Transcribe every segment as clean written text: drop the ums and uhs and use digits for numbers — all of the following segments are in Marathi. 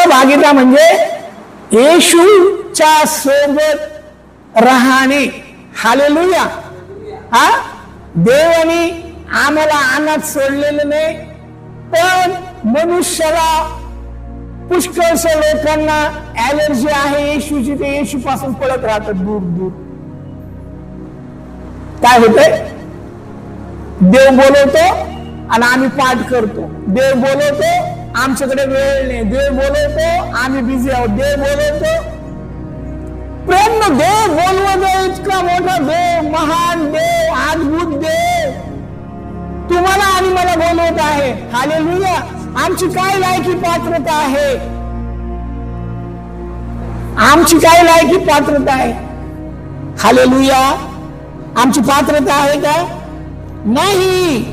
सहभागिता म्हणजे येशूच्या सोबत राहणे. हालेलुया. हा, देवाने आम्हाला अनाथ सोडलेलं नाही, पण मनुष्याला पुष्कळशा लोकांना ॲलर्जी आहे येशूची, ते येशू पासून पळत राहतात दूर दूर. काय होतंय? देव बोलवतो आणि आम्ही पाठ करतो. देव बोलवतो, आमच्याकडे वेळ नाही. देव बोलवतो, आम्ही बिझी आहोत. देव बोलवतो, प्रेम देव बोलवतो. इतका मोठा देव, महान देव, अद्भुत देव तुम्हाला आणि मला बोलवत आहे. हालेलुया. आमची काय लायकी पात्रता आहे? आमची काय लायकी पात्रता आहे? हालेलुया. आमची पात्रता आहे का? नाही,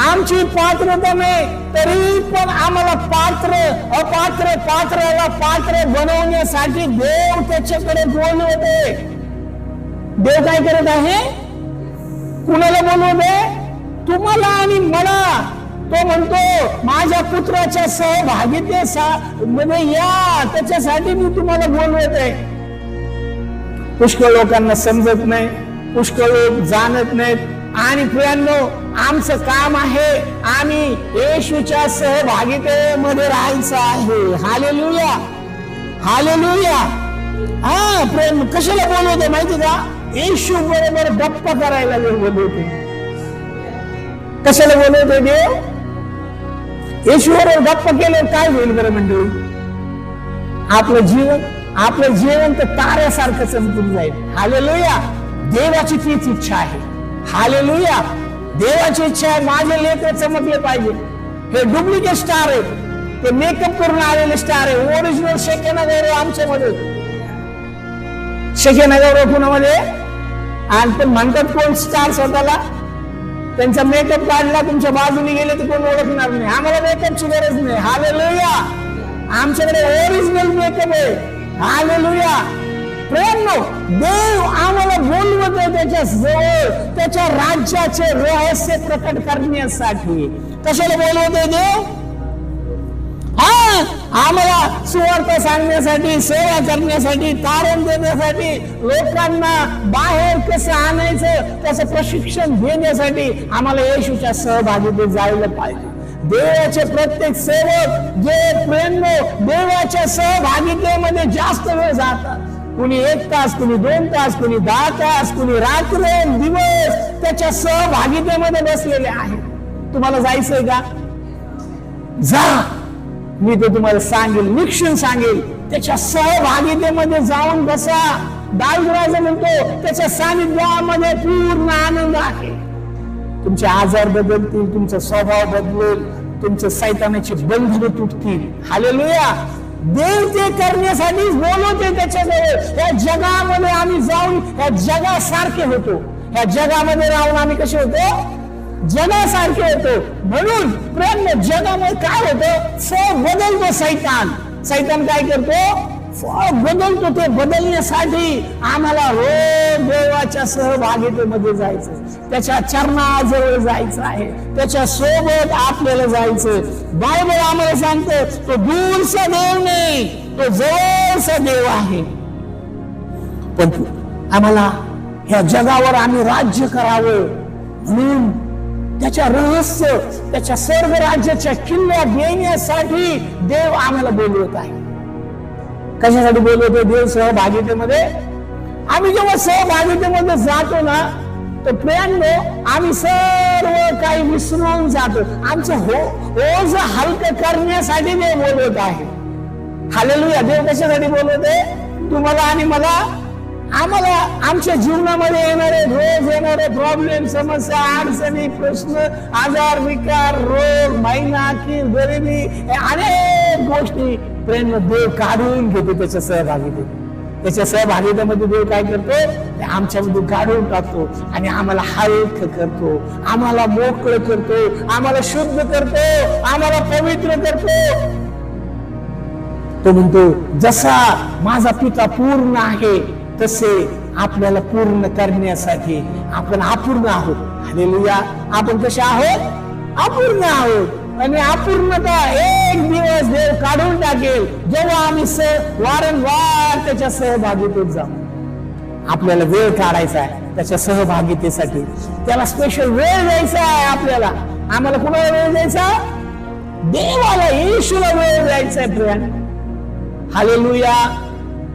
आमची पात्रता नाही. तरी पण आम्हाला पात्र अपात्र पात्राला पात्र बनवण्यासाठी देव त्याच्याकडे बोलवते. देव काय करत आहे? कुणाला बोलवते? तुम्हाला आणि मला. तो म्हणतो माझ्या पुत्राच्या सहभागितेमध्ये या, त्याच्यासाठी मी तुम्हाला बोलवते. पुष्कळ लोकांना समजत नाही, पुष्कळ लोक जाणत नाहीत. आणि प्रियांनो, आमचं काम आहे, आम्ही येशूच्या सहभागितेमध्ये राहायचं आहे. Hallelujah, hallelujah. हा, प्रेम कशाला बोलवते माहिती का? येशू बरोबर गप्पा करायला बोलवते. कशाला बोलवते देव? येशू बरोबर गप्पा केल्यावर काय होईल बरं मंडळी? आपलं जीवन तर ताऱ्यासारखं चमकून जाईल. हालेलुया. देवाची तीच इच्छा आहे. हालेलुया. देवाची इच्छा आहे माझे लेकर चमकले पाहिजे. हे डुप्लिकेट स्टार आहे, ते मेकअप करून आलेले स्टार आहे. ओरिजिनल शेकेना गौरव आमच्यामध्ये, शेकेना गौरव कुणामध्ये? आणि पण म्हणतात कोण स्टार स्वतःला? त्यांचा मेकअप काढला, तुमच्या बाजूने गेले तर कोण ओळखणार नाही. आम्हाला मेकअपची गरज नाही. हालेलुया. आमच्याकडे ओरिजिनल मेकअप आहे. हालेलुया. प्रेम, देव आम्हाला बोलवतोय त्याच्या जवळ, त्याच्या राज्याचे रहस्य प्रकट करण्यासाठी. कशाला बोलवतोय देव? हा, आम्हाला सुवार्ता सांगण्यासाठी, सेवा करण्यासाठी, तारण देण्यासाठी, लोकांना बाहेर कसं आणायचं त्याचं प्रशिक्षण देण्यासाठी आम्हाला येशूच्या सहभागीत जायला पाहिजे. देवाचे प्रत्येक सेवक जे प्रेम देवाच्या सहभागितेमध्ये जास्त वेळ जातात. कुणी 1 तास, कुणी 2 तास, कुणी 10 तास, कुणी रात्र दिवस त्याच्या सहभागितेमध्ये बसलेले आहे. तुम्हाला जायचंय का? जा, मी तो तुम्हाला सांगेल, निश्चय सांगेल. त्याच्या सहभागितेमध्ये जाऊन बसा. दाऊदराजा म्हणतो त्याच्या सानिध्यामध्ये पूर्ण आनंद आहे. तुमचे आजार बदलतील, तुमचा स्वभाव बदलेल, तुमचे सैतानाचे बंधन तुटतील. हालेलुया. देव ते करण्यासाठीच बोलवते त्याच्याजवळ. या जगामध्ये आम्ही जाऊन या जगासारखे होतो. या जगामध्ये राहून आम्ही कसे होतो? जगासारखे होतो. म्हणून प्रेम जगामध्ये काय होतं? बदलतो सैतान. सैतान काय करतो? बदलतो. ते बदलण्यासाठी आम्हाला रोज देवाच्या सहभागितेमध्ये जायचं, त्याच्या चरणाजवळ जायचं आहे, त्याच्या सोबत आपल्याला जायचं. बायबल आम्हाला सांगतो तो दूरचा देव नाही, तो जवळचा देव आहे. पण आम्हाला ह्या जगावर आम्ही राज्य करावं म्हणून त्याच्या रहस्य, त्याच्या स्वर्ग राज्याच्या किल्ल्या देण्यासाठी देव आम्हाला बोलवत आहे. कशासाठी बोलवतो देव? सहभागितेमध्ये. आम्ही जेव्हा सहभागितेमध्ये जातो ना, तर प्रेमाने आम्ही सर्व काही विसरून जातो. आमचं ओझ हलकं करण्यासाठी देव बोलवत आहे. हालेलुया. देव कशासाठी बोलवते? तुम्हाला आणि मला. आम्हाला आमच्या जीवनामध्ये येणारे रोज येणारे प्रॉब्लेम, समस्या, अडचणी, प्रश्न, आजार, विकार, रोग, महिना अखेर, गरिबी, अनेक गोष्टी प्रेम देव काढून घेतो त्याच्या सहभागितेत. त्याच्या सहभागितेमध्ये देव काय करतो? आमच्यामध्ये काढून टाकतो आणि आम्हाला हलकं करतो, आम्हाला मोकळं करतो, आम्हाला शुद्ध करतो, आम्हाला पवित्र करतो. तो म्हणतो जसा माझा पिता पूर्ण आहे तसे आपल्याला पूर्ण करण्यासाठी आपण अपूर्ण आहोत. हालेलुया. आपण कसे आहोत? अपूर्ण आहोत. आणि अपूर्णता एक दिवस देव काढून टाकेल, जेव्हा आम्ही वारंवार त्याच्या सहभागीतेत जाऊ. आपल्याला वेळ काढायचा आहे त्याच्या सहभागितेसाठी, त्याला स्पेशल वेळ द्यायचा आहे. आपल्याला आम्हाला कुणाला वेळ द्यायचा? देवाला, येशूला वेळ द्यायचा आहे. Priyan, hallelujah,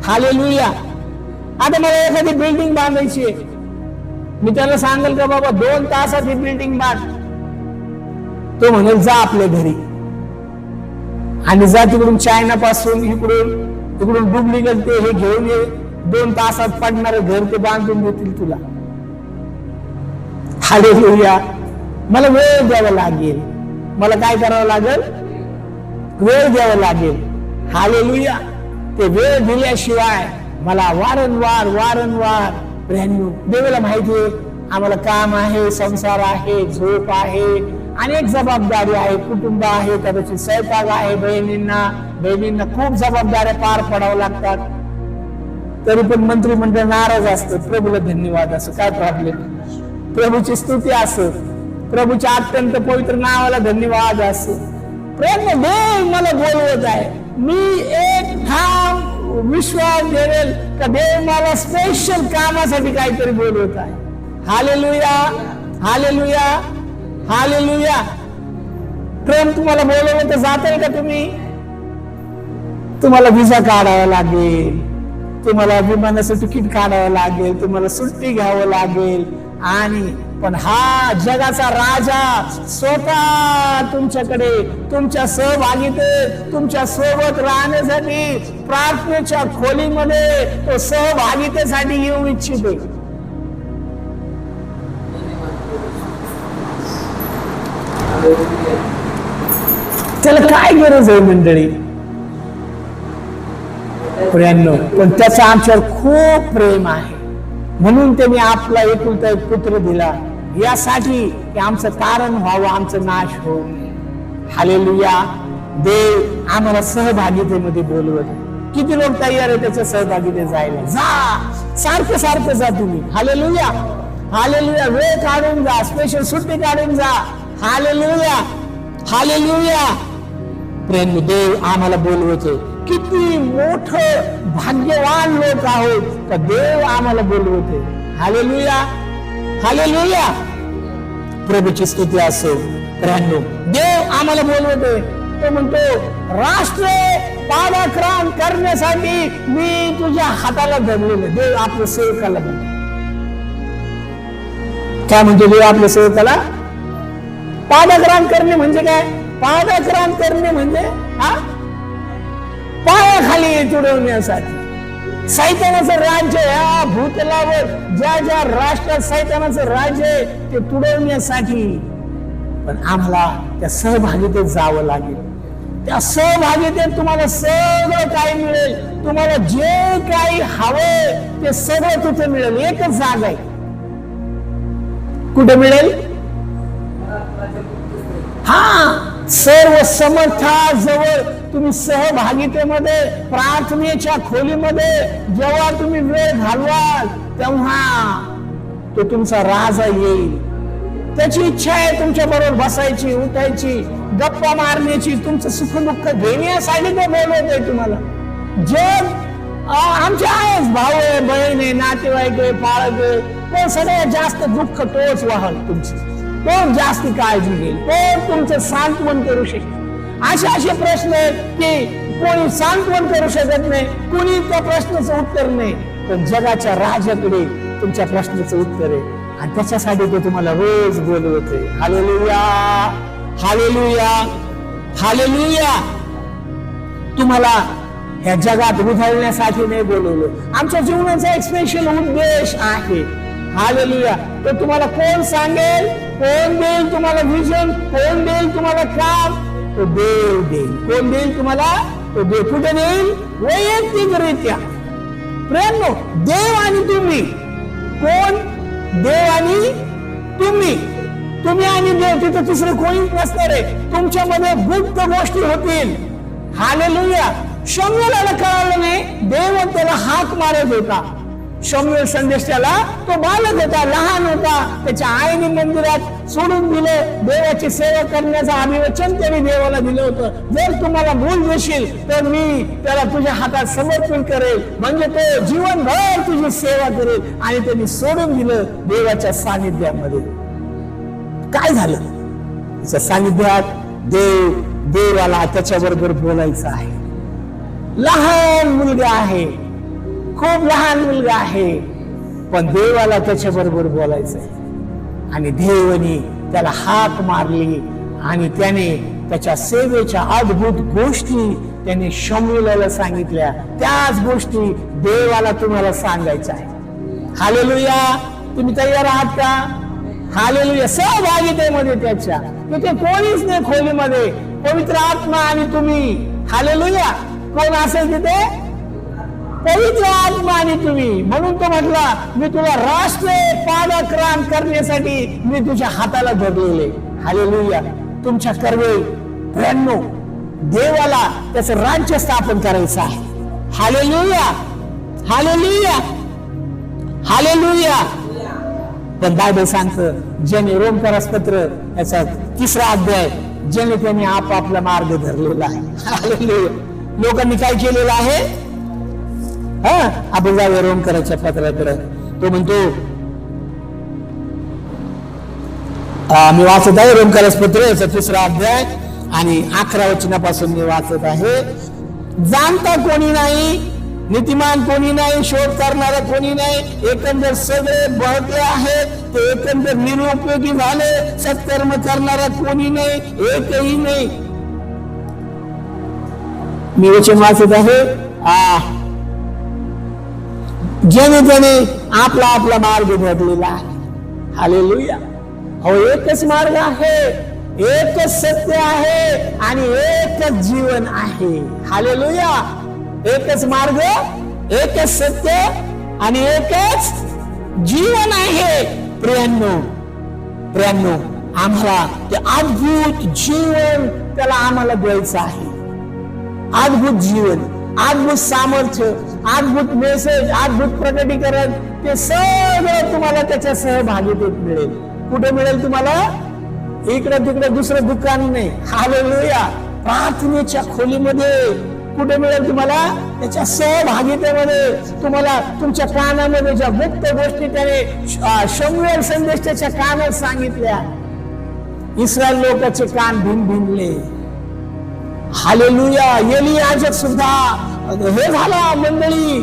hallelujah. आता मला एखादी बिल्डिंग बांधायची आहे, मी त्याला सांगेल का बाबा 2 तासात ही बिल्डिंग बांध, तो म्हणेल जा आपल्या घरी, आणि जा तिकडून चायना पासून इकडून डुप्लिकेट ते हे घेऊन ये, 2 तासात पडणारे घर ते बांधून देतील तुला. हालेलुया. मला वेळ द्यावा लागेल, मला काय करावं लागेल? वेळ द्यावा लागेल. हालेलुया. ते वेळ दिल्याशिवाय मला वारंवार देवाला माहितीये आम्हाला काम आहे, संसार आहे, झोप आहे, अनेक जबाबदारी आहे, कुटुंब आहे, कदाचित स्वयंपाक आहे, बहिणींना खूप जबाबदाऱ्या पार पडाव्या लागतात. तरी पण मंत्रिमंडळ नाराज असतं. प्रभूला धन्यवाद असं, काय प्रॉब्लेम? प्रभूची स्तुती असो, प्रभूच्या अत्यंत पवित्र नावाला धन्यवाद असो. प्रभू देव मला बोलवत आहे, मी एक ठाम विश्वास ठेवेल का देव मला स्पेशल कामासाठी काहीतरी बोलवत आहे. Hallelujah, hallelujah, hallelujah. ट्रम्प तुम्हाला बोलवलं तर जाताल का तुम्ही? तुम्हाला व्हिसा काढावा लागेल, तुम्हाला विमानाचं तिकीट काढावं लागेल, तुम्हाला सुट्टी घ्यावं लागेल, आणि पण हा जगाचा राजा स्वतः तुमच्याकडे तुमच्या सहभागीतेत तुमच्या सोबत राहण्यासाठी प्रार्थनेच्या खोलीमध्ये तो सहभागीतेसाठी येऊ इच्छितो. त्याला काय गरज आहे मंडळी? प्रियांनो, पण त्याचं आमच्यावर खूप प्रेम आहे, म्हणून त्यांनी आपला एकुलता एक पुत्र दिला, यासाठी की आमचं कारण व्हावं, आमचं नाश हो. हालेलुया. देव आम्हाला सहभागितेमध्ये बोलवत. किती लोक तयार आहे त्याच्या सहभागितेत जायला? जा, सारखं जा तुम्ही. Hallelujah, hallelujah. वेळ काढून जा, स्पेशल सुट्टी काढून जा. Hallelujah, hallelujah. प्रेम, देव आम्हाला बोलवतो. किती मोठं भाग्यवान लोक आहोत तर देव आम्हाला बोलवते. Hallelujah, hallelujah. प्रभूची स्तुती असो. प्रियांनो, देव आम्हाला बोलवते. तो म्हणतो, राष्ट्र पादाक्रांत करण्यासाठी मी तुझ्या हाताला धरलेलं. देव आपल्या सेवकाला म्हणतो. काय म्हणतो देव आपल्या सेवकाला? पादाक्रांत करणे म्हणजे काय? पादाक्रांत करणे म्हणजे पायाखाली तुडवण्यासाठी. सैतानाचं राज्य या भूतलावर ज्या राष्ट्रात सैतानाचं राज्य आहे ते तुडवण्यासाठी. पण आम्हाला त्या सहभागितेत जावं लागेल. त्या सहभागितेत तुम्हाला सगळं काही मिळेल. तुम्हाला जे काही हवं ते सगळं तिथे मिळेल. एकच जागा आहे. कुठे मिळेल? सर्व समर्थाजवळ तुम्ही सहभागितेमध्ये प्रार्थनेच्या खोलीमध्ये जेव्हा तुम्ही वेळ घालवाल तेव्हा तो तुमचा राजा येईल. त्याची इच्छा आहे तुमच्या बरोबर बसायची, उठायची, गप्पा मारण्याची, तुमचं सुख दुःख घेण्यासाठी तो बोलवत आहे तुम्हाला. जग आमचे आहेच, भाऊ आहे, बहीण आहे, नातेवाईक आहे, पाळक आहे, पण सगळ्यात जास्त दुःख तोच वाहल तुमची. कोण जास्ती काळजी घेईल? कोण तुमचं सांत्वन करू शकेल? असे प्रश्न आहेत की कोणी सांत्वन करू शकत नाही, कोणी त्या प्रश्नाचं उत्तर नाही. पण जगाच्या राजाकडे तुमच्या प्रश्नाचं उत्तर आहे, आणि त्याच्यासाठी तो तुम्हाला रोज बोलवते. Hallelujah, hallelujah, hallelujah. तुम्हाला ह्या जगात उधळण्यासाठी नाही बोलवलं. आमच्या जीवनाचा एक स्पेशल उद्देश आहे. हालेलुया. तो तुम्हाला कोण सांगेल? कोण देईल तुम्हाला विजन? कोण देईल तुम्हाला काम? तो देव देईल. कोण देईल तुम्हाला? तो देव. कुठे देईल? वैयक्तिकरित्या. प्रेमनो, देव आणि तुम्ही. कोण? देव आणि तुम्ही. तुम्ही आणि देव, तिथं तिसरं कोणीच नसणार आहे. तुमच्यामध्ये गुप्त गोष्टी होतील. हालेलुया. शमूएलाला कळालं नाही, देव त्याला हाक मारत होता. शमूएल संदेशाला तो बालक होता, लहान होता. त्याच्या आईने मंदिरात सोडून दिलं. देवाची सेवा करण्याचं अभिवचन त्याने देवाला दिलं होतं. जर तुम्हाला भूल देशील तर मी त्याला तुझ्या हातात समर्पण करेल, म्हणजे तो जीवनभर तुझी सेवा करेल. आणि त्यांनी सोडून दिलं देवाच्या सानिध्यामध्ये. काय झालं? त्याच्या सानिध्यात देवाला त्याच्याबरोबर बोलायचं आहे. लहान मुलगा आहे, खूप लहान मुलगा आहे, पण देवाला त्याच्या बरोबर बोलायचंय. आणि देवाने त्याला हाक मारली आणि त्याने त्याच्या सेवेच्या अद्भुत गोष्टी त्याने शमूएलला सांगितल्या. त्याच गोष्टी देवाला तुम्हाला सांगायच्या आहे. हालेलुया. तुम्ही तयार आहात का? हालेलुया. सहभागितेमध्ये त्याच्या तिथे कोणीच नाही खोलीमध्ये, पवित्र आत्मा आणि तुम्ही. हालेलुया. कोण असेल तिथे? पवित्र आत्मा आणि तुम्ही. म्हणून तो म्हटला, मी तुला राष्ट्र पादाक्रांत करण्यासाठी मी तुझ्या हाताला धरलेले. हालेलुया. तुमच्या कर्वे प्रेरणो देवाला त्याचं राज्य स्थापन करायचं आहे. हालेलुया. हालेलुया. हालेलुया. पण बायबल सांगतं, ज्याने रोमकरास पत्र याचा 3रा अध्याय, ज्याने त्यांनी आपापला मार्ग धरलेला आहे. हालेलुया. लोकांनी काय केलेलं आहे? आपण जाऊया रोमकराच्या पत्राकडे. तो म्हणतो, मी वाचत आहे रोमकरास पत्र याचा 3रा अध्याय आणि 11 वचनापासून मी वाचत आहे. जाणता कोणी नाही, नीतिमान कोणी नाही, शोध करणारा कोणी नाही, एकंदर सगळे बहकले आहेत, ते एकंदर निरुपयोगी झाले. सत्कर्म करणारा कोणी नाही, एकही नाही. मी वचन वाचत आहे. ज्याने त्याने आपला आपला मार्ग धरलेला आहे. हालेलुया. हो, एकच मार्ग आहे, एकच सत्य आहे आणि एकच जीवन आहे. हालेलुया. एकच मार्ग, एकच सत्य आणि एकच जीवन आहे. प्रियांनो, आम्हाला ते अद्भुत जीवन त्याला आम्हाला द्यायचं आहे. अद्भुत जीवन, अद्भुत सामर्थ्य, अद्भुत मेसेज, अद्भुत प्रकटीकरण, ते सगळं तुम्हाला त्याच्या सहभागितेत मिळेल. कुठे मिळेल तुम्हाला? इकडे तिकडे दुसरं दुकान नाही. हालेलुया. प्रार्थनेच्या खोलीमध्ये कुठे मिळेल तुम्हाला? त्याच्या सहभागितेमध्ये. तुम्हाला तुमच्या कानामध्ये ज्या गुप्त गोष्टी त्याने शमूएल संदेश त्याच्या कानात सांगितल्या, इस्रायल लोकांचे कान भिनभिनले. हालेलुया. एली याजक सुद्धा हे झाला मंडळी,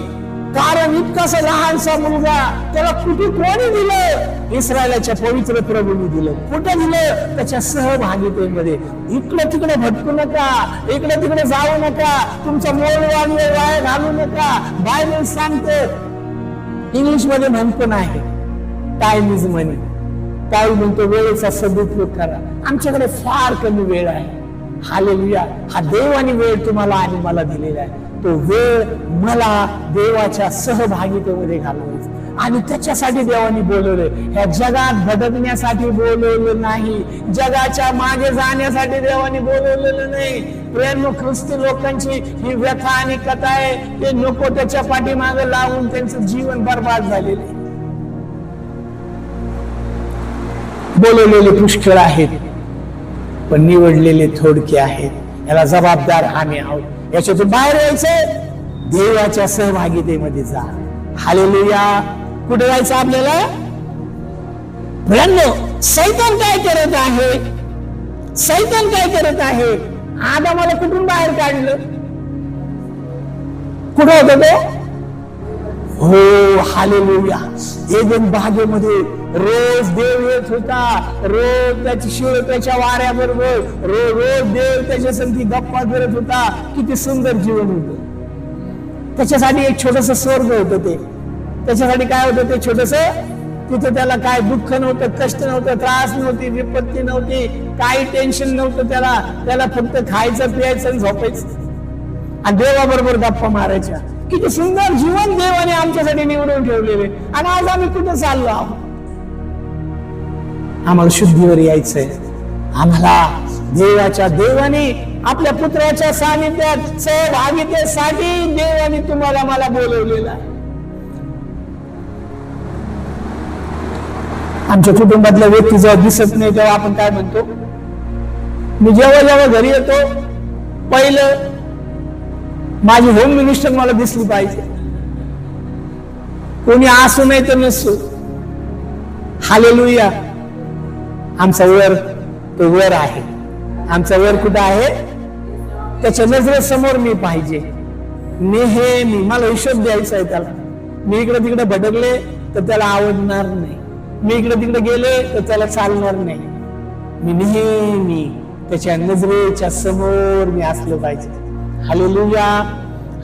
कारण इतकासा लहानसा मुलगा त्याला कुठे कोणी दिलं? इस्रायलाच्या पवित्र प्रभूंनी दिलं. कुठे दिलं? त्याच्या सहभागितेमध्ये. इकडे तिकडे भटकू नका, इकडे तिकडे जाऊ नका, तुमचा मौल्यवान वेळ वाया घालू नका. बायबल सांगते, इंग्लिश मध्ये म्हणतो नाही, टाइम इज मनी. काय म्हणतो? वेळेचा सदुपयोग करा. आमच्याकडे फार कमी वेळ आहे. हालेलुया. हा देवाने वेळ तुम्हाला आणि मला दिलेला आहे. तो वेळ मला देवाच्या सहभागितेमध्ये घालवायचा आणि त्याच्यासाठी देवाने बोलवले. ह्या जगात भटकण्यासाठी बोलवलं नाही, जगाच्या मागे जाण्यासाठी देवाने बोलवलेलं नाही. प्रेम ख्रिस्ती लोकांची ही व्यथा आणि कथा आहे. ते नको त्याच्या पाठीमागे लावून त्यांचं जीवन बर्बाद झालेले. बोलवलेले पुष्कळ आहेत, पण निवडलेले थोडके आहेत. याला जबाबदार आम्ही आहोत. याच्यातून बाहेर यायचं, देवाच्या सहभागितेमध्ये जा. हालेलुया. कुठे जायचं आपल्याला? सैतान काय करत आहे? सैतान काय करत आहे? आदामाला कुठून बाहेर काढलं? कुठं होतं तो? हो, हालेलुया. एदेन बागेमध्ये रोज देव येत होता, रोज त्याची शिळ त्याच्या वाऱ्याबरोबर, रोज देव त्याच्या संगती गप्पा करत होता. किती सुंदर जीवन होतं. त्याच्यासाठी एक छोटस स्वर्ग होतं. ते त्याच्यासाठी काय होतं? ते छोटस, तिथं त्याला काय दुःख नव्हतं, कष्ट नव्हतं, त्रास नव्हती, विपत्ती नव्हती, काही टेन्शन नव्हतं. त्याला फक्त खायचं, प्यायचं आणि झोपायचं आणि देवाबरोबर गप्पा मारायच्या. किती सुंदर जीवन देवाने आमच्यासाठी निवडून ठेवलेले. आणि आज आम्ही कुठे चाललो आहोत? आम्हाला शुद्धीवर यायचंय. आम्हाला देवाने आपल्या पुत्राच्या सानिध्यात सहभागितेसाठी देवाने तुम्हाला मला बोलवलेलं आहे. आमच्या कुटुंबातल्या व्यक्ती जेव्हा दिसत नाही तेव्हा आपण काय म्हणतो, मी जेव्हा जेव्हा घरी येतो पहिलं माझी होम मिनिस्टर मला दिसली पाहिजे, कोणी असू नाही तर नसू. हालेलुया. आमचा वर तो वर आहे. आमचा वर कुठं आहे? त्याच्या नजरेसमोर मी पाहिजे नेहमी. मला हिशोब द्यायचा आहे त्याला. मी इकडे तिकडे भटकले तर त्याला आवडणार नाही, मी इकडे तिकडे गेले तर त्याला चालणार नाही. मी नेहमी त्याच्या नजरेच्या समोर मी असलं पाहिजे. Hallelujah,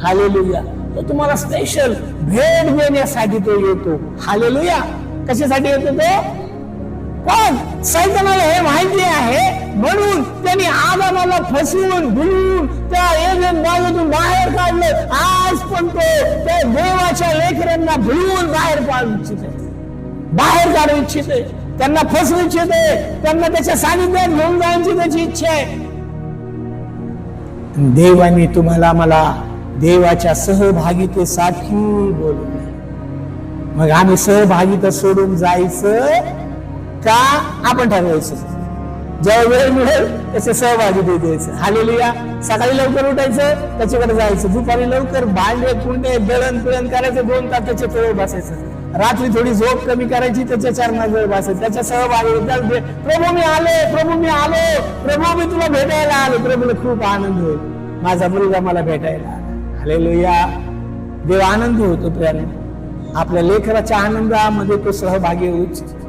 hallelujah. तो तुम्हाला स्पेशल भेट देण्यासाठी तो येतो. हालेलुया. कशासाठी येतो तो? पण सैतानाला हे माहिती आहे म्हणून त्यांनी आदामाला फसवून भुलून त्या एदेन बागेतून बाहेर काढलं. आज पण तो त्या देवाच्या लेकरांना भुलवून बाहेर काढू इच्छित आहे, बाहेर काढू इच्छित आहे, त्यांना फसवू इच्छित आहे, त्यांना त्याच्या सानिध्यात घेऊन जाण्याची त्याची इच्छा आहे. देवाने तुम्हाला मला देवाच्या सहभागितेसाठी बोलवले. मग आम्ही सहभागिता सोडून जायचं का? आपण ठरवायचं. जेव्हा वेळ मिळेल त्याचे सहभागी द्यायचं. हालेलुया. सकाळी लवकर उठायचं, त्याच्याकडे जायचं. दुपारी लवकर भांडे कुंडे दळण पिळण करायचं, 2 तास त्याच्या जवळ बसायचं. रात्री थोडी झोप कमी करायची, त्याच्या चरणाजवळ बसायचं, त्याच्या सहभागी. प्रभू मी आलो, प्रभू मी आलो, प्रभू मी तुला भेटायला आलो. प्रभूला खूप आनंद होईल, माझा मुलगा मला भेटायला आला. हालेलुया. देव आनंदी होतो प्रियाने. आपल्या लेकराच्या आनंदामध्ये तो सहभागी होऊ इच्छितो.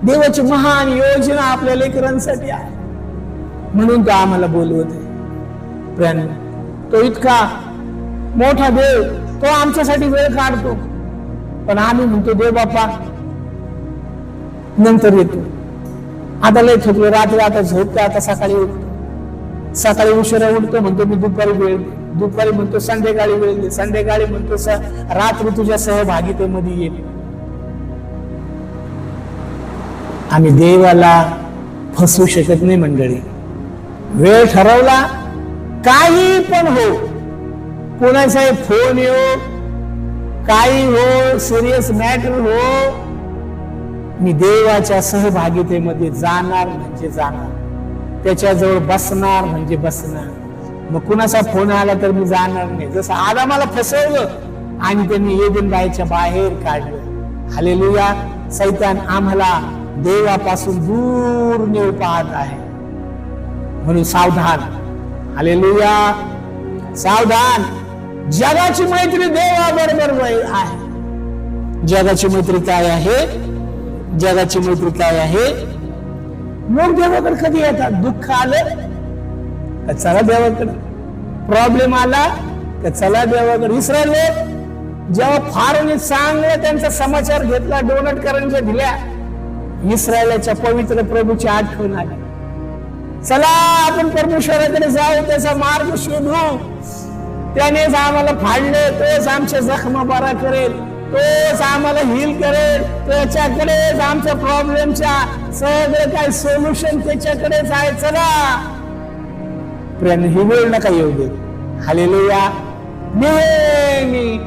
देवाची महान योजना आपल्या लेकरांसाठी आहे म्हणून तो आम्हाला बोलवत आहे. प्रियाने, तो इतका मोठा देव, तो आमच्यासाठी वेळ काढतो. पण आम्ही म्हणतो देव बाप्पा नंतर येतो, आता लय थकलो, रात्री आता झोपतो, आता सकाळी उठतो. सकाळी उशिरा उठतो म्हणतो मी दुपारी वेळ दे, दुपारी म्हणतो संध्याकाळी वेळ दे, संध्याकाळी म्हणतो रात्री तुझ्या सहभागितेमध्ये येईल. आम्ही देवाला फसवू शकत नाही मंडळी. वेळ ठरवला, काही पण हो, कोणाचाही फोन येऊ, काही हो, सिरियस मॅटर हो, मी देवाच्या सहभागितेमध्ये जाणार म्हणजे जाणार, त्याच्याजवळ बसणार म्हणजे बसणार. मग कुणाचा फोन आला तर मी जाणार नाही. जसं आदामाला फसवलं आणि त्यांनी एदेन बागेच्या बाहेर काढलं. हालेलुया. सैतान आम्हाला देवापासून दूर नेऊ पाहत आहे म्हणून सावधान. हालेलुया. सावधान. जगाची मैत्री देवाबरोबर आहे. जगाची मैत्री काय आहे? जगाची मैत्री काय आहे? लोक देवाकडे कधी येतात? दुःख आलं का चला देवाकडे, प्रॉब्लेम आला का चला देवाकडे. इस्रायल जेव्हा फारोने चांगलं त्यांचा समाचार घेतला, डोनट करंज्या दिल्या, इस्रायलाच्या पवित्र प्रभूची आठवण आली. चला आपण परमेश्वराकडे जाऊ, त्याचा मार्ग शोधू, त्यानेच आम्हाला फाडले, तोच आमच्या जखमा बरा करेल, तोच आम्हाला हील करेल, त्याच्याकडेच आमच्या प्रॉब्लेमच्या सगळं काय सोल्युशन त्याच्याकडेच आहे. चला प्रेम, ही वेळ नका येऊ दे. हालेलुया. नेहमी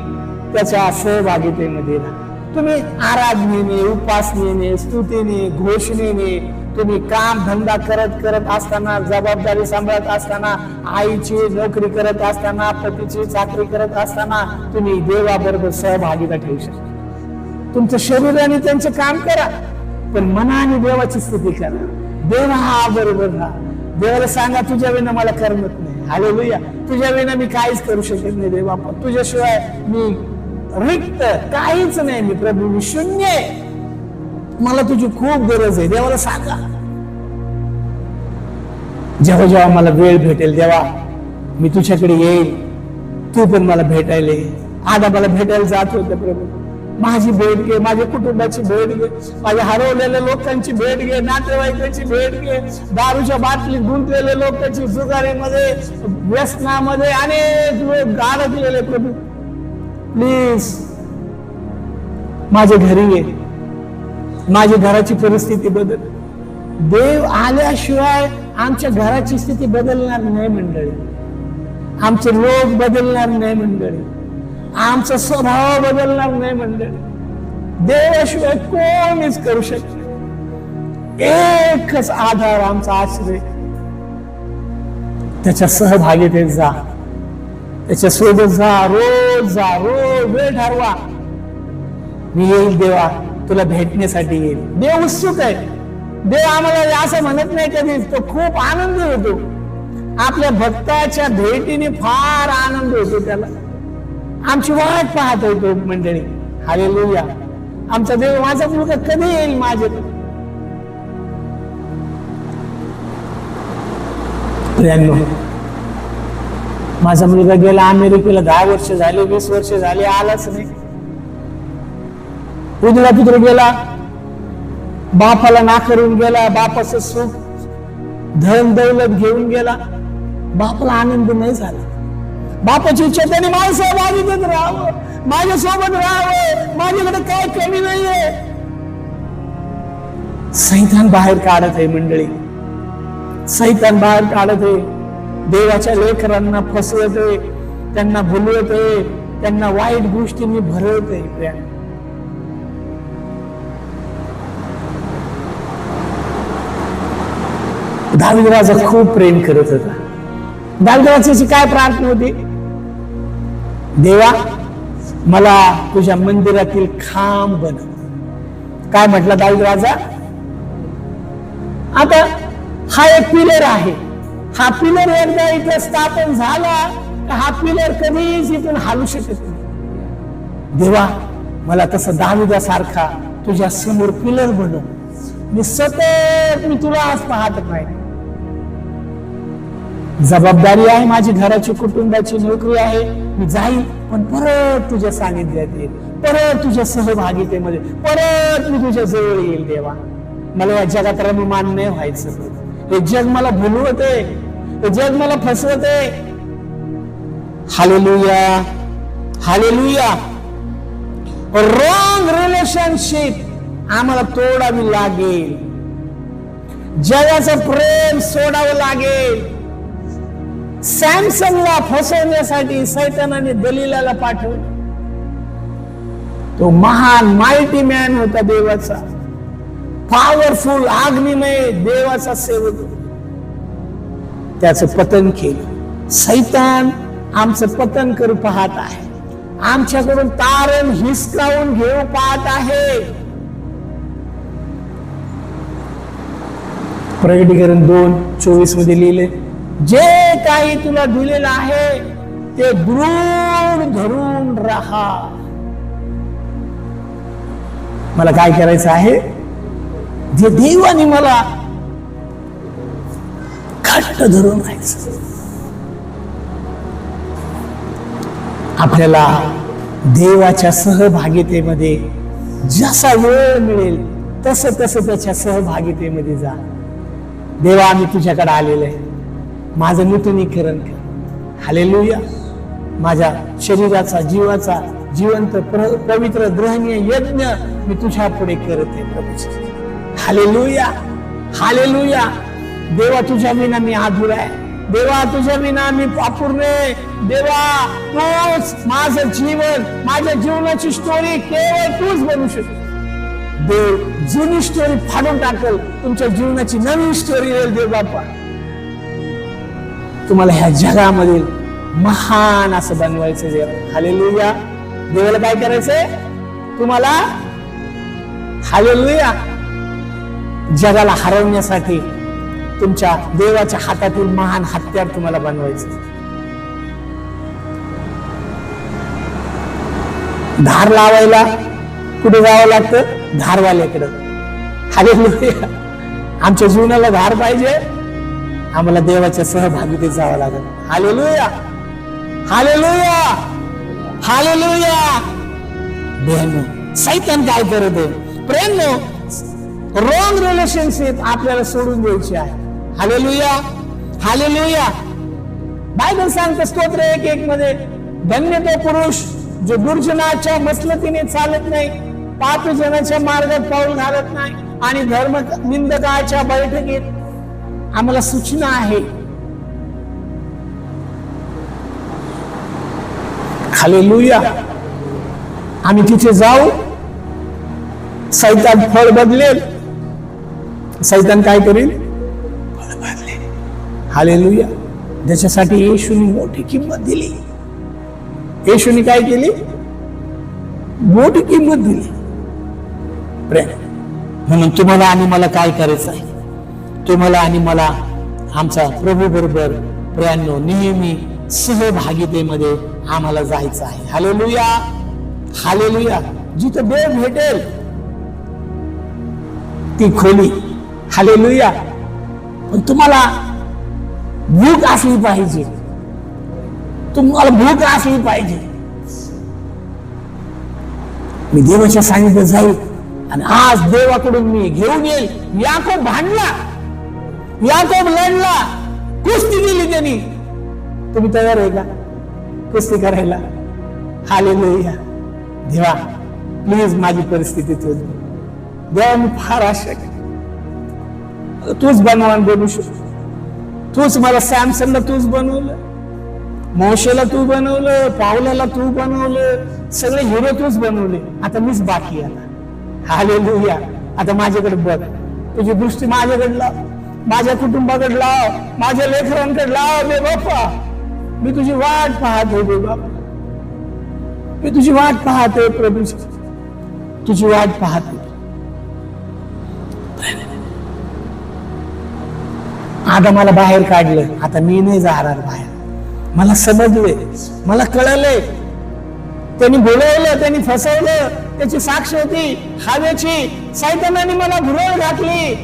त्याच्या सहभागितेमध्ये राहा. तुम्ही आराधनेने, उपासनेने, स्तुतीने, घोषणेने, तुम्ही काम धंदा करत असताना, जबाबदारी सांभाळत असताना, आईची नोकरी करत असताना, पतीची चाकरी करत असताना तुम्ही देवाबरोबर सहभागिता ठेवू शकता. तुमचं शरीराने त्यांचे काम करा, पण मनाने देवाची स्तुती करा. देवा बरोबर राहा. देवाला सांगा तुझ्या विना मला करमत नाही. हालेलुया. तुझ्या विना मी काहीच करू शकत नाही देवा, तुझ्याशिवाय मी रिक्त काहीच नाही. मी प्रभू, मी शून्य आहे, मला तुझी खूप गरज आहे. देवाला सांगा. जेव्हा जेव्हा मला वेळ भेटेल तेव्हा मी तुझ्याकडे येईल, तू पण मला भेटायला ये. आता मला भेटायला जात होतं प्रभू, माझी भेट घे, माझ्या कुटुंबाची भेट घे, माझ्या हरवलेल्या लोकांची भेट घे, नातेवाईकांची भेट घे, दारूच्या बाटलीत गुंतलेल्या लोकांची, जुगारीमध्ये, व्यसनामध्ये अनेक लोक अडकलेले. प्रभू प्लीज माझ्या घरी ये, माझ्या घराची परिस्थिती बदल. देव आल्याशिवाय आमच्या घराची स्थिती बदलणार नाही मंडळी, आमचे लोक बदलणार नाही मंडळी, आमचा स्वभाव बदलणार नाही मंडळी. देवाशिवाय कोणीच करू शकत नाही. एकच आधार आमचा आश्रय, त्याच्या सहभागीतेत जा, त्याच्या सोबत जा, रोज वेळ ठरवा. मी येईल देवा, तुला भेटण्यासाठी येईल. देव उत्सुक आहे. देव आम्हाला असं म्हणत नाही कधी, तो खूप आनंदी होतो. आपल्या भक्ताच्या भेटीने फार आनंद होतो त्याला. आमची वाट पाहत होतो मंडळी. हालेलुया. आमचा देव, माझा मुलगा कधी येईल माझ्याकडे. माझा मुलगा गेला अमेरिकेला, 10 वर्ष झाले, 20 वर्ष झाले, आलाच नाही. उजळा पुत्र गेला, बापाला नाकारून गेला, बापाचं सुख धन दौलत घेऊन गेला. बापाला आनंद नाही झाला. बापाची इच्छा त्याने माझ्या सहभागीत राहावं, माझ्या सोबत राहावं, माझ्याकडे काय कमी नाहीये. सैतान बाहेर काढत आहे मंडळी, सैतान बाहेर काढत आहे. देवाच्या लेकरांना फसवत आहे, त्यांना भुलवत आहे, त्यांना वाईट गोष्टींनी भरवत आहे. दावीद राजा खूप प्रेम करत होता. दावीद राजाची काय प्रार्थना होती? देवा, मला तुझ्या मंदिरातील खांब बनव. काय म्हटला दावीद राजा? आता हा एक पिलर आहे. हा पिलर एकदा इथे स्थापन झाला तर हा पिलर कधीच इथून हलू शकत नाही. देवा, मला तसं दावीदासारखा तुझ्या समोर पिलर बनव. मी सतत तुला आज पाहत नाही. जबाबदारी आहे माझी, घराची, कुटुंबाची, नोकरी आहे. मी जाईल, पण परत तुझ्या सानिध्यात येईल, परत तुझ्या सहभागितेमध्ये, परत मी तुझ्या जवळ येईल. देवा, मला या जगात रममान नाही व्हायचं. हे जग मला भुलवते, हे जग मला फसवते. Hallelujah, hallelujah. रॉंग रिलेशनशिप आम्हाला तोडावी लागेल. जगाचं प्रेम सोडावं लागेल. सॅमसनला फसवण्यासाठी सैतानाने दलीलाला पाठवलं. तो महान माइटी मॅन होता देवाचा, पॉवरफुल, अग्निमय देवाचा सेवक. त्याचं पतन केलं. सैतान आमचं पतन करू पाहत आहे, आमच्याकडून तारण हिसकावून घेऊ पाहत आहे. प्रकटीकरण 2:24 मध्ये लिहिले, जे काही तुला दिलेलं आहे ते दृढ धरून राहा. मला काय करायचं आहे? जे देवाने मला घट्ट धरून राहायचं. आपल्याला देवाच्या सहभागितेमध्ये जसा वेळ मिळेल तसं त्याच्या सहभागितेमध्ये जा. देवा, आम्ही तुझ्याकडे आलेलो आहे, माझं नूतनीकरण कर. हालेलुया. माझ्या शरीराचा, जीवाचा जिवंत पवित्र ग्रहणीय यज्ञ मी तुझ्या पुढे करते प्रभू. Hallelujah, hallelujah. देवा, तुझ्या विना मी अधुरा आहे. देवा, तुझ्या विना मी अपूर्ण आहे. देवा, तूच माझं जीवन, माझ्या जीवनाची स्टोरी केवळ तूच बनवू शकतो. देव जुनी स्टोरी फाडून टाकल, तुमच्या जीवनाची नवीन स्टोरी येईल. देव बाप्पा, तुम्हाला ह्या जगामधील महान असं बनवायचं देव. हालेलुया. देवाला काय करायचंय तुम्हाला? हालेलुया. जगाला हरवण्यासाठी तुमच्या देवाच्या हातातील महान हत्यार तुम्हाला बनवायचं. धार लावायला कुठे जावं लागतं? धारवाल्याकडे. हालेलुया. आमच्या जीवनाला धार पाहिजे, आम्हाला देवाच्या सहभागीतेत जावं लागेल. Hallelujah, hallelujah, hallelujah. बहिणो, सैतान काय करत आहे? प्रेमनो, रॉंग रिलेशनशिप आपल्याला सोडून द्यायची आहे. Hallelujah, hallelujah. बायबल सांगतं स्तोत्र 1:1 मध्ये, धन्य तो पुरुष जो दुर्जनाच्या मसलतीने चालत नाही, पापी जनाच्या मार्गात पाऊल घालत नाही आणि धर्म निंदकाच्या बैठकीत. आम्हाला सूचना आहे. हालेलुया. आम्ही तिथे जाऊ सैतान फळ बदलेल, सैतान काय करेल? फळ बदलेल. हालेलुया. त्याच्यासाठी येशूने मोठी किंमत दिली. येशूने काय केली? मोठी किंमत दिली. प्रेम. म्हणून तुम्हाला आणि मला काय करायचं आहे? तुम्हाला आणि मला आमचा प्रभू बरोबर प्रियांनो नेहमी सहभागितेमध्ये आम्हाला जायचं आहे. हालेलुया. हालेलुया. जिथं देव भेटेल ती खोली. हालेलुया. पण तुम्हाला भूक असली पाहिजे. तुम्हाला भूक असली पाहिजे. मी देवाच्या सानिध्यात जाईल आणि आज देवाकडून मी घेऊन येईल. याकोब भांडला, याकोब लढला, कुस्ती दिली त्यांनी. तुम्ही तयार आहे का कुस्ती करायला? हालेलुया. देवा प्लीज माझी परिस्थिती तूच. देवा मी फार आशा केली, तूच बनवान बनवू शकतो. तूच मला सॅमसनला तूच बनवलं, मोशेला तू बनवलं, पावलाला तू बनवलं, सगळे हिरो तूच बनवले. आता मीच बाकी आहे. हालेलुया. आता माझ्याकडे बघ, तुझी दृष्टी माझ्याकडे लाव, माझ्या कुटुंबाकडे लाव, माझ्या लेकरांकडे लाव. बे बाप्पा मी तुझी वाट पाहतोय. बे बाप्पा मी तुझी वाट पाहतोय. प्रभू तुझी वाट पाहतोय. आता मला बाहेर काढलं, आता मी नाही जाणार बाहेर. मला समजले, मला कळलंय. त्यांनी बोलवलं, त्यांनी फसवलं, त्याची साक्ष होती हवेची. सैतानाने मला भुरळ घातली.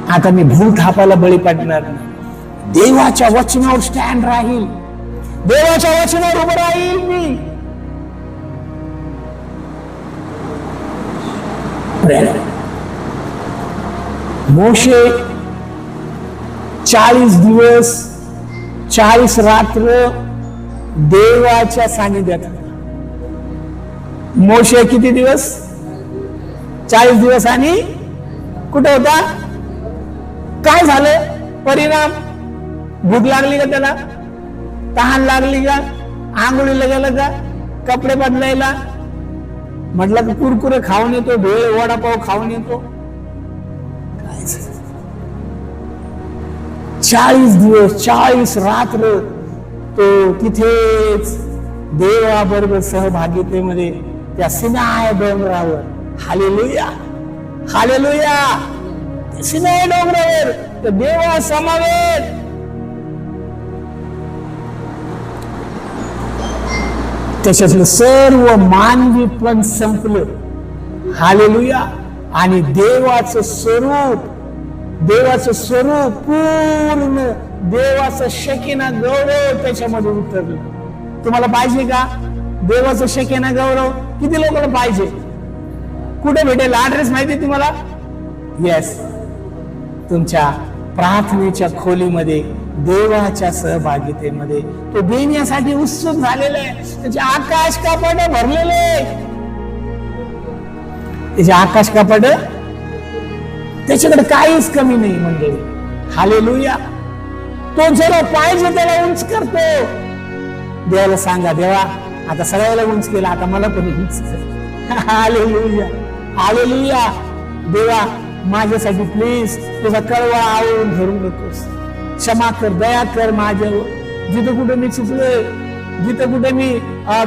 आता मी भूल थापाला बळी पडणार नाही. देवाच्या वचनावर स्टँड राहील, देवाच्या वचनावर उभं राहील मी. मोशे 40 दिवस 40 रात्र देवाच्या सानिध्यात. मोशे किती दिवस? 40 दिवस. आणि कुठे होता? काय झालं परिणाम? भूक लागली का त्याला? तहान लागली का? आंघोळीला गेलं का? कपडे बदलायला? म्हटलं की कुरकुरे खाऊन येतो, भेळ वडापाव खाऊन येतो. 40 दिवस 40 रात्र तो तिथेच देवाबरोबर सहभागितेमध्ये त्या सिनाय डोंगरावर. हालेलुया. हालेलुया. सिनाय डोंगरावर त्या देवा समवेत त्याच्यातलं सर्व मानवीपण संपलं. हालेलुया. आणि देवाचं स्वरूप पूर्ण देवाचं शकीना गौरव त्याच्यामध्ये उतरलं. तुम्हाला पाहिजे का देवाचं शकीना गौरव? किती लोकांना पाहिजे? कुठे भेटेल? ऍड्रेस माहिती तुम्हाला? येस, तुमच्या प्रार्थनेच्या खोलीमध्ये, देवाच्या सहभागितेमध्ये तो देण्यासाठी उत्सुक झालेला आहे. त्याचे आकाश कपाट भरलेले, त्याचे आकाश कपाट, त्याच्याकडे काहीच कमी नाही मंडळी. हालेलुया. तो जरा पाहिजे त्याला उंच करतो. देवाला सांगा, देवा आता सगळ्याला उंच केला, आता मला पण उंच कर. हालेलुया. हालेलुया. देवा माझ्यासाठी प्लीज तुझा कळवा आवळून धरू नकोस. क्षमा कर, दया कर माझ्यावर. जिथं कुठे मी चुकलोय, जिथं कुठे मी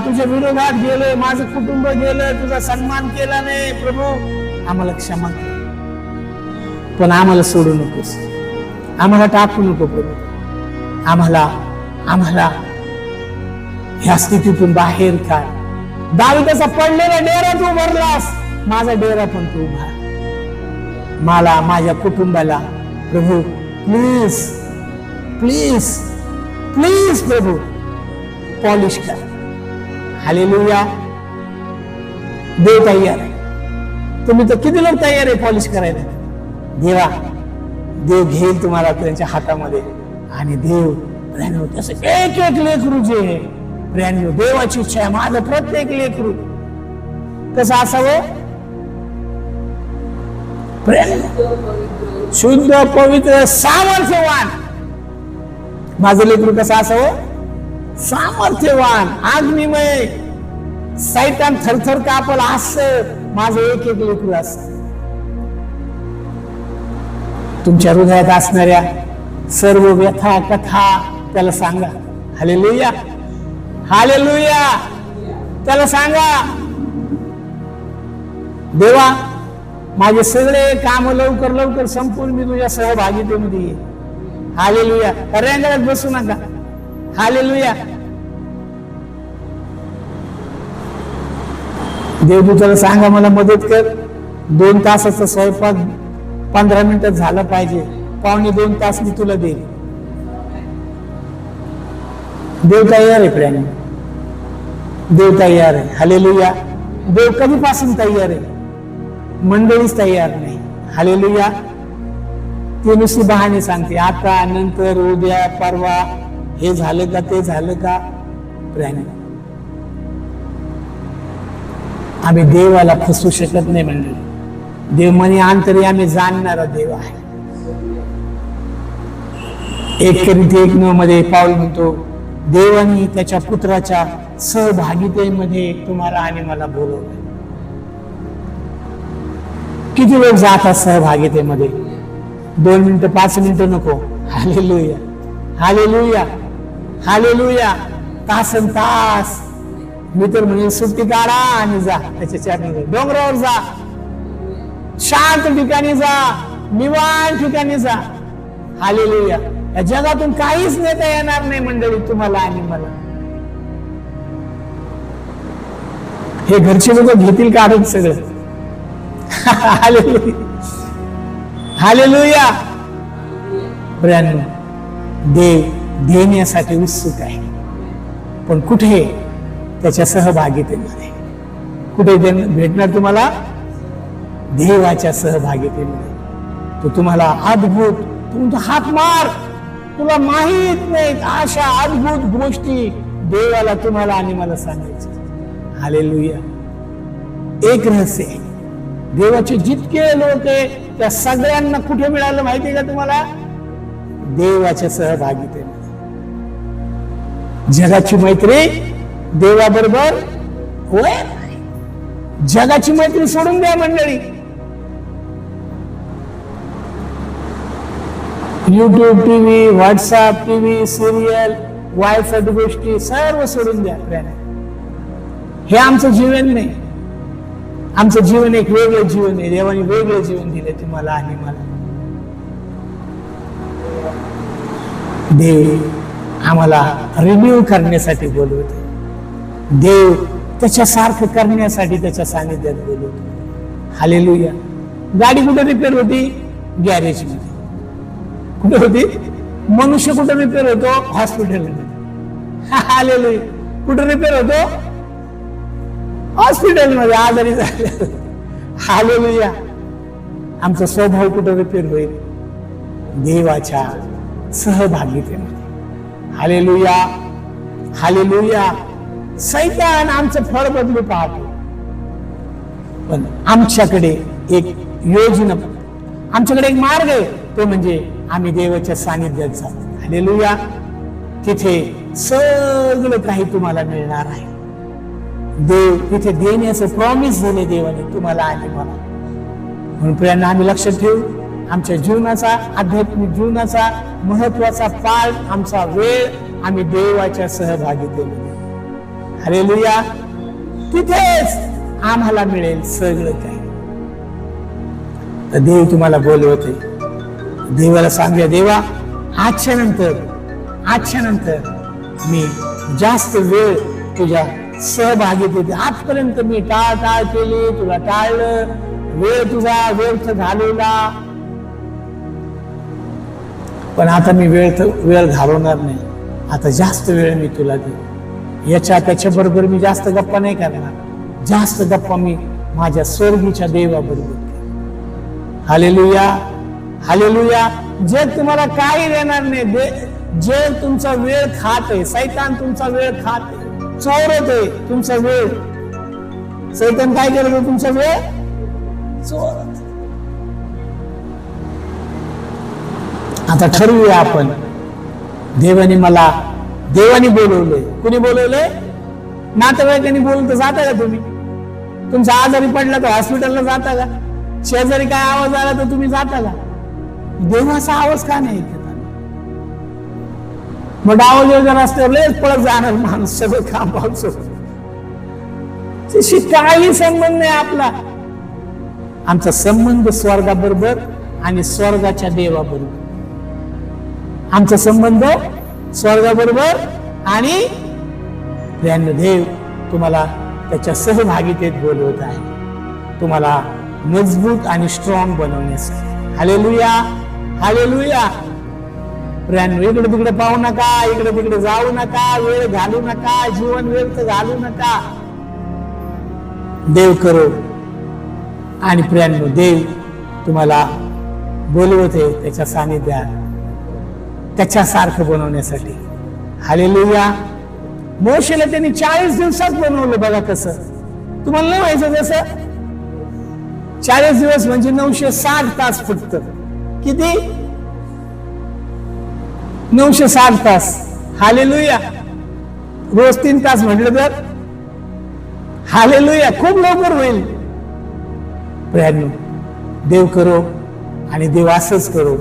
तुझ्या विरोधात गेलोय, माझं कुटुंब गेलं, तुझा सन्मान केला नाही, प्रभू आम्हाला क्षमा कर. पण आम्हाला सोडू नकोस, आम्हाला टाकू नको प्रभू. आम्हाला ह्या स्थितीतून बाहेर काढ. दाविदाचा पडलेला डेरा तू भरलास, माझा डेरा पण तू भर. मला, माझ्या कुटुंबाला प्रभू प्लीज प्लीज प्लीज प्रभू पॉलिश कर. हालेलुया. देव तयार आहे. तुम्ही तर किती लोक तयार आहे पॉलिश करायला? देव घेईल तुम्हाला त्यांच्या हातामध्ये. आणि देव प्रेम त्याचं एक एक लेकरू जे आहे, प्रेम देवाची इच्छा आहे माझं प्रत्येक लेकरू कसं असावं? प्रेम, शुद्ध, पवित्र, सामर्थ्यवान. माझं लेकरू कसं असावं? सामर्थ्यवान, अग्निमय. सैतान थरथर कापल असं माझं एक एक लेकरू असत. तुमच्या हृदयात असणाऱ्या सर्व व्यथा कथा त्याला सांगा. Hallelujah, hallelujah. त्याला सांगा, देवा माझे सगळे काम लवकर लवकर संपून मी तुझ्या सहभागितेमध्ये ये. हालेलुया. रेंगाळत बसू नका. हालेलुया. देवदूताला सांगा मला मदत कर. 2 तासाचा स्वयंपाक 15 मिनिटात झाला पाहिजे. 1.25 तास मी तुला देईन. देव तयार आहे प्रेम. देव तयार आहे. हालेलुया. देव कधीपासून तयार आहे, मंडळीच तयार नाही. हालेलुया. ते नुसती बहाणे सांगते, आता नंतर उद्या परवा हे झालं का ते झालं का. प्रेम, आम्ही देवाला फसवू शकत नाही मंडळी. देव म्हणे अंतरी आम्ही जाणणारा देव आहे. 1 कोरिंथी 1:9 मध्ये पाऊल म्हणतो, देवाने त्याच्या पुत्राच्या सहभागितेमध्ये तुम्हाला आणि मला बोलवलं. किती लोक जातात सहभागितेमध्ये? 2 मिनिटं 5 मिनिटं नको. Hallelujah, hallelujah, hallelujah. तासन तास. मी तर म्हणजे सुट्टी काढा आणि जा त्याच्या चरणावर. डोंगरावर जा, शांत ठिकाणी जा, निवांत ठिकाणी जा. हालेलुया. या जगातून काहीच नेता येणार नाही मंडळी तुम्हाला आणि मला. हे घरचे लोक घेतील काढून सगळं. Hallelujah, hallelujah. प्रियांनो, देव देण्यासाठी उत्सुक आहे, पण कुठे? त्याच्या सहभागितेमध्ये. कुठे भेटणार तुम्हाला? देवाच्या सहभागितेमध्ये. तो तुम्हाला अद्भुत, तुमचा हात मार, तुला माहित नाही अशा अद्भुत गोष्टी देवाला तुम्हाला आणि मला सांगायचे. हालेलुया. एक रहस्य आहे, देवाचे जितके लोक आहे त्या सगळ्यांना कुठे मिळालं माहितीये का तुम्हाला? देवाच्या सहभागितेमध्ये. जगाची मैत्री देवाबरोबर होय. जगाची मैत्री सोडून द्या मंडळी. YouTube, TV, WhatsApp, TV, serial, वायफट गोष्टी सर्व सोडून द्या. हे आमचं जीवन नाही. आमचं जीवन एक वेगळं जीवन आहे. देवाने वेगळं जीवन दिले तुम्हाला आणि मला. देव आम्हाला रिन्यू करण्यासाठी बोलवते. देव त्याच्यासारखं करण्यासाठी त्याच्या सानिध्यात बोलवतो. हालेलुया. गाडी कुठे रिपेअर होती? गॅरेज मध्ये. कुठे होती? मनुष्य कुठे रिपेअर होतो? हॉस्पिटलमध्ये. हालेलुया. कुठे रिपेअर होतो? हॉस्पिटलमध्ये. आजारी झाले. हालेलुया. आमचा स्वभाव कुठे रिपेअर होईल? देवाच्या सहभागितेमध्ये. Hallelujah, hallelujah. सैतान आमचं फळ बदलू पाहतो, पण आमच्याकडे एक योजना, आमच्याकडे एक मार्ग आहे. तो म्हणजे आम्ही देवाच्या सानिध्यात जातो. हालेलुया. तिथे सगळं काही तुम्हाला मिळणार आहे. देव तिथे देण्याचं प्रॉमिस दिले देवाने तुम्हाला आणि मला. म्हणून प्रियांना आम्ही लक्षात ठेवू, आमच्या जीवनाचा, आध्यात्मिक जीवनाचा महत्वाचा पार्ट, आमचा वेळ आम्ही देवाच्या सहभागितेमध्ये. हालेलुया. तिथेच आम्हाला मिळेल सगळं काही. तर देव तुम्हाला बोलवते. देवाला सांगूया, देवा आजच्या नंतर मी जास्त वेळ तुझ्या सहभागितेत. आजपर्यंत मी टाळटाळ केली, तुला टाळलं, वेळ तुझा व्यर्थ घालवला, पण आता मी वेळ घालवणार नाही. आता जास्त वेळ मी तुला दे. त्याच्या बरोबर मी जास्त गप्पा नाही करणार. जास्त गप्पा मी माझ्या स्वर्गीच्या देवाबरोबर. Hallelujah, hallelujah. जग तुम्हाला काही देणार नाही. जग तुमचा वेळ खात आहे. सैतान तुमचा वेळ खात आहे, चोरत आहे तुमचा वेळ. सैतान काय करत आहे? तुमचा वेळ चोरत. आता ठरवूया आपण. देवाने बोलवलंय. कुणी बोलवलंय? नातेवाईकांनी बोलून तर जाता का तुम्ही? तुमचा आजारी पडला तर हॉस्पिटलला जाता का? शेजारी काय आवाज आला तर तुम्ही जाता का? देवाचा आवाज का नाही येत? मग आवाज वगैरे रस्त्यावर लयच पळत जाणार माणूस, सगळं काम पाहतो. काही संबंध नाही आपला. आमचा संबंध स्वर्गाबरोबर आणि स्वर्गाच्या देवाबरोबर. आमचा संबंध स्वर्गाबरोबर आणि देव तुम्हाला त्याच्या सहभागितेत बोलवत आहे, तुम्हाला मजबूत आणि स्ट्रॉंग बनवण्यासाठी. Hallelujah, hallelujah. इकडे तिकडे पाहू नका, इकडे तिकडे जाऊ नका, वेळ घालू नका, जीवन व्यर्थ घालू नका. देव करो. आणि प्रियांनो, देव तुम्हाला बोलवते त्याच्या सानिध्यात, त्याच्यासारखं बनवण्यासाठी. हालेलुया. मोशेला त्यांनी 40 दिवसात बनवलं. बघा कसं. तुम्हाला नाही व्हायचं जसं? 40 दिवस म्हणजे 960 तास फक्त. किती? 960 तास. हालेलुया. रोज 3 तास म्हटलं तर हालेलुया, खूप लवकर होईल. प्रियांनो, देव करो आणि देव असंच करो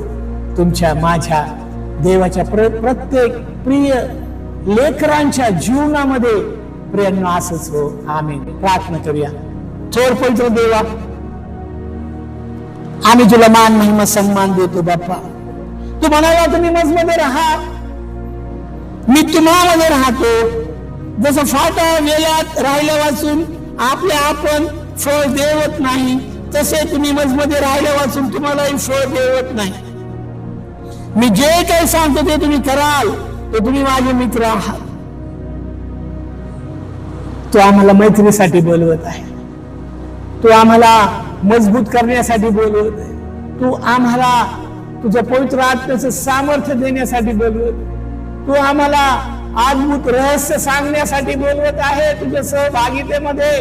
तुमच्या, माझ्या, देवाच्या प्रत्येक प्रिय लेकरांच्या जीवनामध्ये. प्रियांनो, असंच हो. आमेन. प्रार्थना करूया. थोर पवित्र देवा, आम्ही तुला मान महिमा सन्मान देतो बाप्पा. तू म्हणाला तुम्ही माझमध्ये राहा, मी तुम्हामध्ये राहतो. जसं फाटा वेळात राहिल्या वाचून आपले आपण फळ देवत नाही, तसे तुम्ही माझमध्ये राहिल्या वाचून तुम्हालाही फळ देवत नाही. मी जे काही सांगतो ते तुम्ही कराल, ते तुम्ही माझे मित्र आहात. तू आम्हाला मैत्रीसाठी बोलवत आहे, तू आम्हाला मजबूत करण्यासाठी बोलवत आहे, तू आम्हाला तुझ्या पवित्र आत्म्याचं सामर्थ्य देण्यासाठी बोलवत, तू आम्हाला अद्भुत रहस्य सांगण्यासाठी बोलवत आहे तुझ्या सहभागितेमध्ये.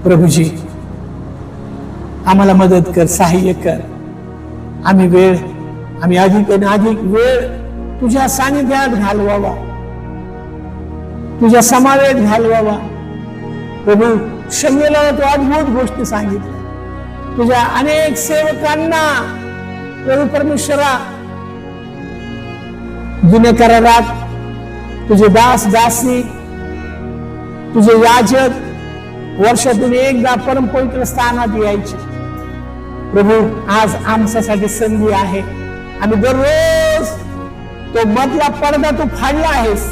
प्रभूजी, आम्हाला मदत कर, सहाय्य कर. आम्ही अधिक आणि अधिक वेळ तुझ्या सानिध्यात घालवावा, तुझ्या समावेत घालवावा. प्रभू, शम्येला तू अद्भुत गोष्टी सांगितल्या. तुझ्या अनेक सेवकांना प्रभू परमेश्वरा, जुन्या करारात तुझे दास दासी, तुझे याजक वर्षातून एकदा परमपवित्र स्थानात यायचे. प्रभू, आज आमच्यासाठी संधी आहे. आम्ही दररोज तो मधला पडदा तू फाडला आहेस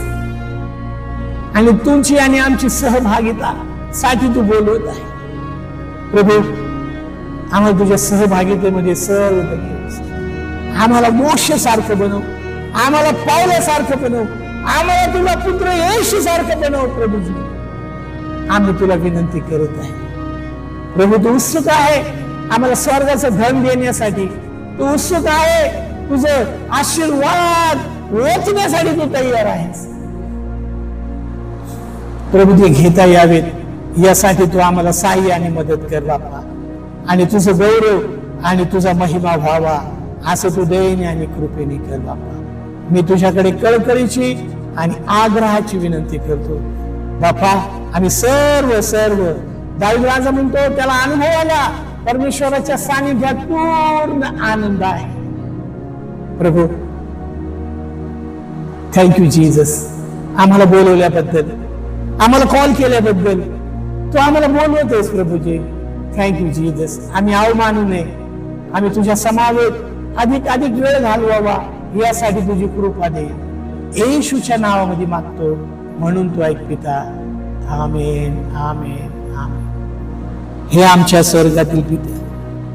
आणि तुमची आणि आमची सहभागिता साठी तू बोलवत आहे. प्रभू, आम्हाला तुझ्या सहभागितेमध्ये सर्व आम्हाला मोक्षासारखं बनव, आम्हाला पावलासारखं बनव, आम्हाला तुला पुत्र येशू सारखं बनव. प्रभूजी, आम्ही तुला विनंती करत आहे. प्रभू, तू उत्सुक आहे आम्हाला स्वर्गाचं धन देण्यासाठी. तू उत्सुक आहे तुझं आशीर्वाद वेचण्यासाठी तू तयार आहेस. प्रभू, ते घेता यावेत यासाठी तू आम्हाला सहाय्य आणि मदत कर बाप्पा. आणि तुझं गौरव आणि तुझा महिमा व्हावा असं तू दयेने आणि कृपेने कर बाप्पा. मी तुझ्याकडे कळकळीची आणि आग्रहाची विनंती करतो बाप्पा. आम्ही सर्व दाऊद राजा म्हणतो, त्याला अनुभव आला परमेश्वराच्या सानिध्यात पूर्ण आनंद आहे. प्रभू, थँक्यू जीसस, आम्हाला बोलवल्याबद्दल, आम्हाला कॉल केल्याबद्दल, तू आम्हाला बोलवतोस प्रभूजी. Thank you Jesus. आम्ही अवमानू नये, आम्ही तुझ्या समावेत अधिक वेळ घालवावा यासाठी तुझी कृपा दे. येशूच्या नावामध्ये मागतो, म्हणून तू ऐक पिता. आमेन, आमेन, आमेन. हे आमच्या स्वर्गातील पिता,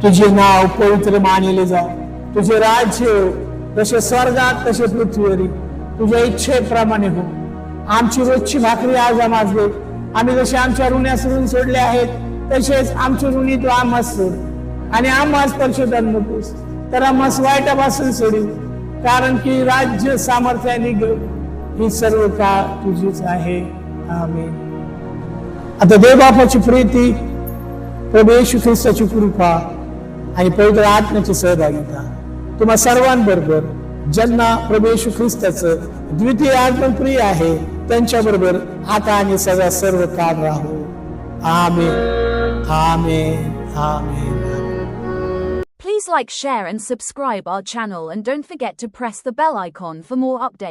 तुझे नाव पवित्र मानले जाव, तुझे राज्य जसे स्वर्गात तसे पृथ्वीवरी तुझ्या इच्छेप्रमाणे हो. आमची रोजची भाकरी आज आम्हाला दे. आम्ही जसे आमच्या ऋण्यास ऋण सोडले आहेत तसेच आमची ऋणी तू आम्हास सोड. आणि आम्हास परिशोधन नकोस, तर आम्हास वाईटापासून सोडील. कारण की राज्य, सामर्थ्य आणि ही सर्व काळ तुझीच आहे. आमेन. आता देव बापाची प्रीती, प्रभू येशू ख्रिस्ताची कृपा आणि पवित्र आत्म्याची सहभागिता तुम्हा सर्वांबरोबर, ज्यांना प्रभू येशू ख्रिस्ताचं द्वितीय आगमन प्रिय आहे, त्यांच्याबरोबर आता आणि सगळा सर्व काळ राहू. आमेन, आमेन, आमेन. Please like, share and subscribe our channel and don't forget to press the bell icon for more updates.